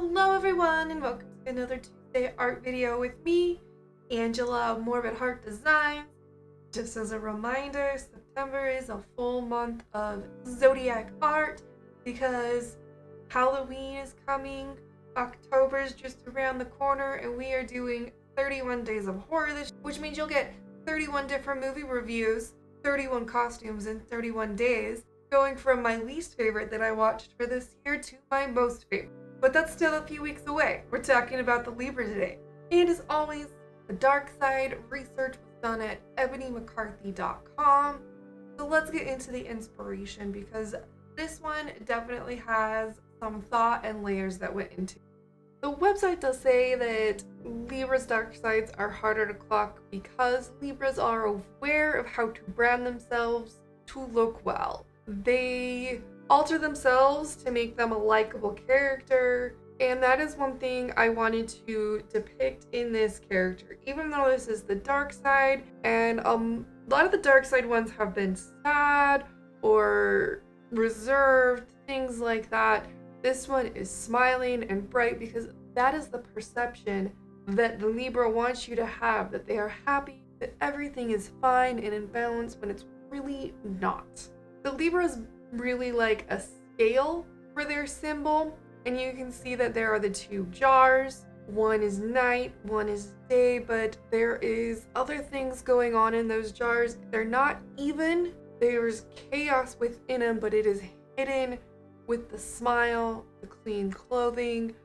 Hello everyone and welcome to another Tuesday art video with me, Angela of Morbid Heart Designs. Just as a reminder, September is a full month of Zodiac art because Halloween is coming, October is just around the corner, and we are doing 31 Days of Horror which means you'll get 31 different movie reviews, 31 costumes in 31 days, going from my least favorite that I watched for this year to my most favorite. But that's still a few weeks away. We're talking about the Libra today. And as always, the dark side research was done at ebonymccarthy.com. So let's get into the inspiration because this one definitely has some thought and layers that went into it. The website does say that Libra's dark sides are harder to clock because Libras are aware of how to brand themselves to look well. They alter themselves to make them a likable character, and that is one thing I wanted to depict in this character. Even though this is the dark side, and a lot of the dark side ones have been sad or reserved, things like that, this one is smiling and bright because that is the perception that the Libra wants you to have, that they are happy, that everything is fine and in balance when it's really not. The Libra is really like a scale for their symbol, and you can see that there are the two jars. One is night, one is day, but there is other things going on in those jars. They're not even. There's chaos within them, but it is hidden with the smile, the clean clothing,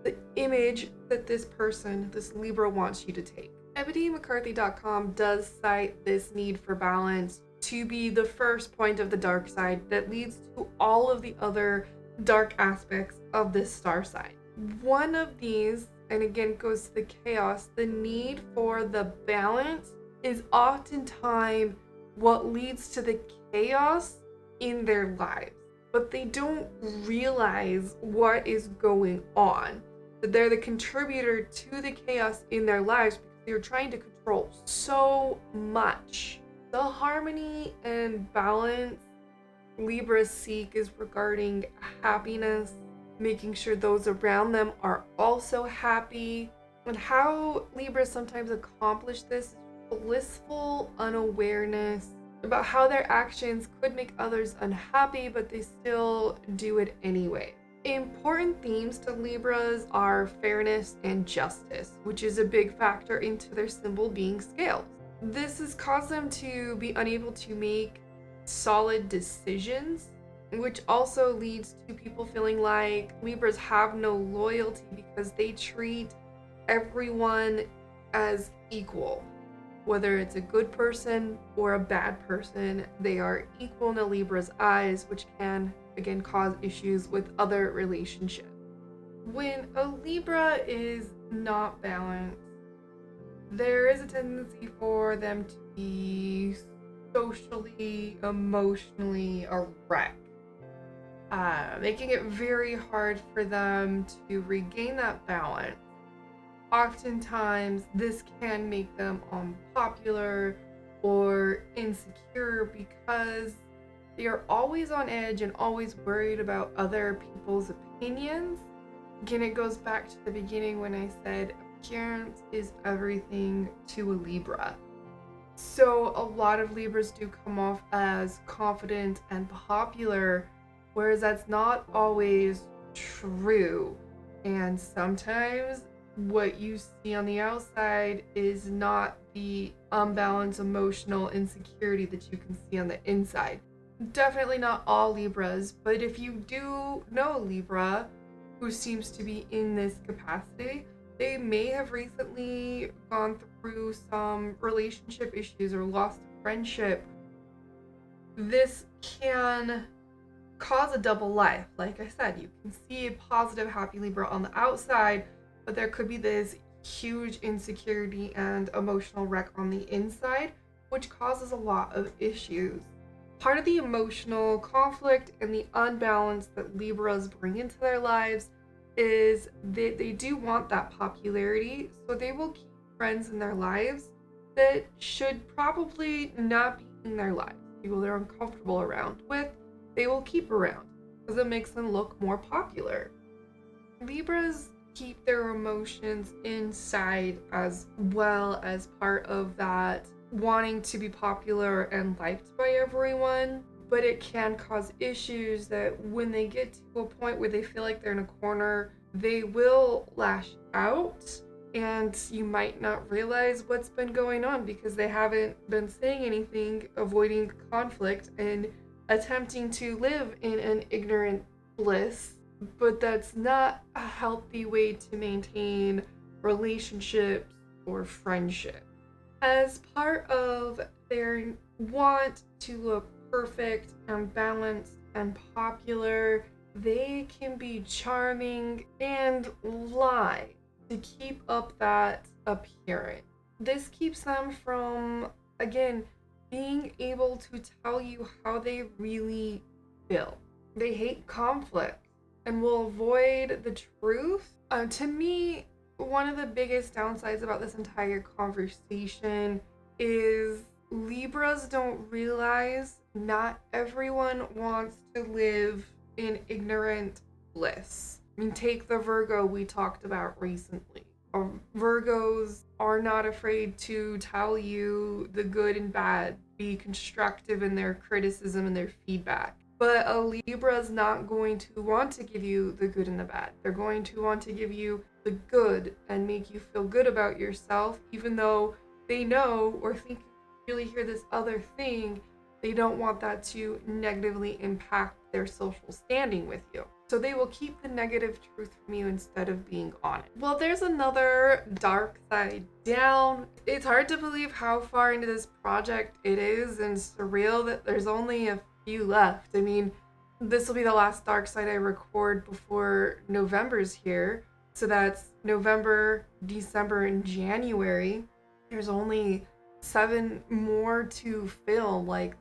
the image that this person, this Libra, wants you to take. ebonymccarthy.com does cite this need for balance to be the first point of the dark side that leads to all of the other dark aspects of this star sign. One of these, and again goes to the chaos, the need for the balance is oftentimes what leads to the chaos in their lives. But they don't realize what is going on. That they're the contributor to the chaos in their lives because they're trying to control so much. The harmony and balance Libras seek is regarding happiness, making sure those around them are also happy. And how Libras sometimes accomplish this is blissful unawareness about how their actions could make others unhappy, but they still do it anyway. Important themes to Libras are fairness and justice, which is a big factor into their symbol being scales. This has caused them to be unable to make solid decisions, which also leads to people feeling like Libras have no loyalty because they treat everyone as equal. Whether it's a good person or a bad person, they are equal in a Libra's eyes, which can, again, cause issues with other relationships. When a Libra is not balanced, there is a tendency for them to be socially, emotionally a wreck, making it very hard for them to regain that balance. Oftentimes, this can make them unpopular or insecure because they are always on edge and always worried about other people's opinions. Again, it goes back to the beginning when I said appearance is everything to a Libra. So a lot of Libras do come off as confident and popular, whereas that's not always true. And sometimes what you see on the outside is not the unbalanced emotional insecurity that you can see on the inside. Definitely not all Libras, but if you do know a Libra who seems to be in this capacity, they may have recently gone through some relationship issues or lost a friendship. This can cause a double life. Like I said, you can see a positive, happy Libra on the outside, but there could be this huge insecurity and emotional wreck on the inside, which causes a lot of issues. Part of the emotional conflict and the unbalance that Libras bring into their lives is that they do want that popularity, so they will keep friends in their lives that should probably not be in their lives. People they're uncomfortable around with, they will keep around because it makes them look more popular. Libras keep their emotions inside as well as part of that wanting to be popular and liked by everyone, but it can cause issues that when they get to a point where they feel like they're in a corner, they will lash out, and you might not realize what's been going on because they haven't been saying anything, avoiding conflict and attempting to live in an ignorant bliss. But that's not a healthy way to maintain relationships or friendship. As part of their want to look perfect and balanced and popular, they can be charming and lie to keep up that appearance. This keeps them from, again, being able to tell you how they really feel. They hate conflict and will avoid the truth. To me, one of the biggest downsides about this entire conversation is Libras don't realize not everyone wants to live in ignorant bliss. I mean, take the Virgo we talked about recently. Virgos are not afraid to tell you the good and bad, be constructive in their criticism and their feedback. But a Libra is not going to want to give you the good and the bad. They're going to want to give you the good and make you feel good about yourself, even though they know or think you really hear this other thing. They don't want that to negatively impact their social standing with you. So they will keep the negative truth from you instead of being honest. Well, there's another dark side down. It's hard to believe how far into this project it is, and surreal that there's only a few left. I mean, this will be the last dark side I record before November's here. So that's November, December, and January. There's only 7 more to film. Like,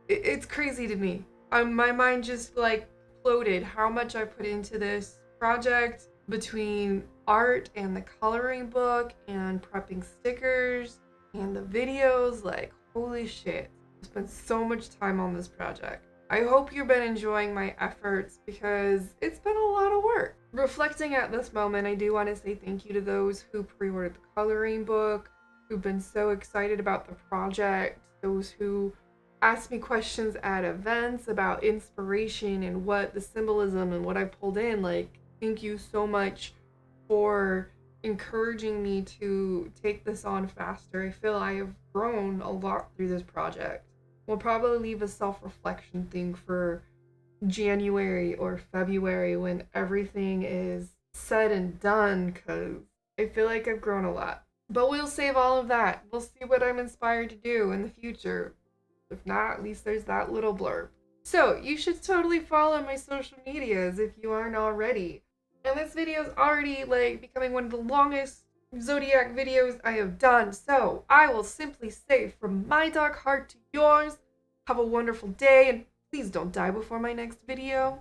it's crazy to me. My mind just like exploded how much I put into this project between art and the coloring book and prepping stickers and the videos. Like, holy shit. I spent so much time on this project. I hope you've been enjoying my efforts because it's been a lot of work. Reflecting at this moment, I do want to say thank you to those who pre-ordered the coloring book, who've been so excited about the project, those who asked me questions at events about inspiration and what the symbolism and what I pulled in. Like, thank you so much for encouraging me to take this on faster. I feel I have grown a lot through this project. We'll probably leave a self-reflection thing for January or February when everything is said and done, because I feel like I've grown a lot. But we'll save all of that. We'll see what I'm inspired to do in the future. If not, at least there's that little blurb. So you should totally follow my social medias if you aren't already. And this video is already like becoming one of the longest Zodiac videos I have done. So I will simply say, from my dark heart to yours, have a wonderful day, and please don't die before my next video.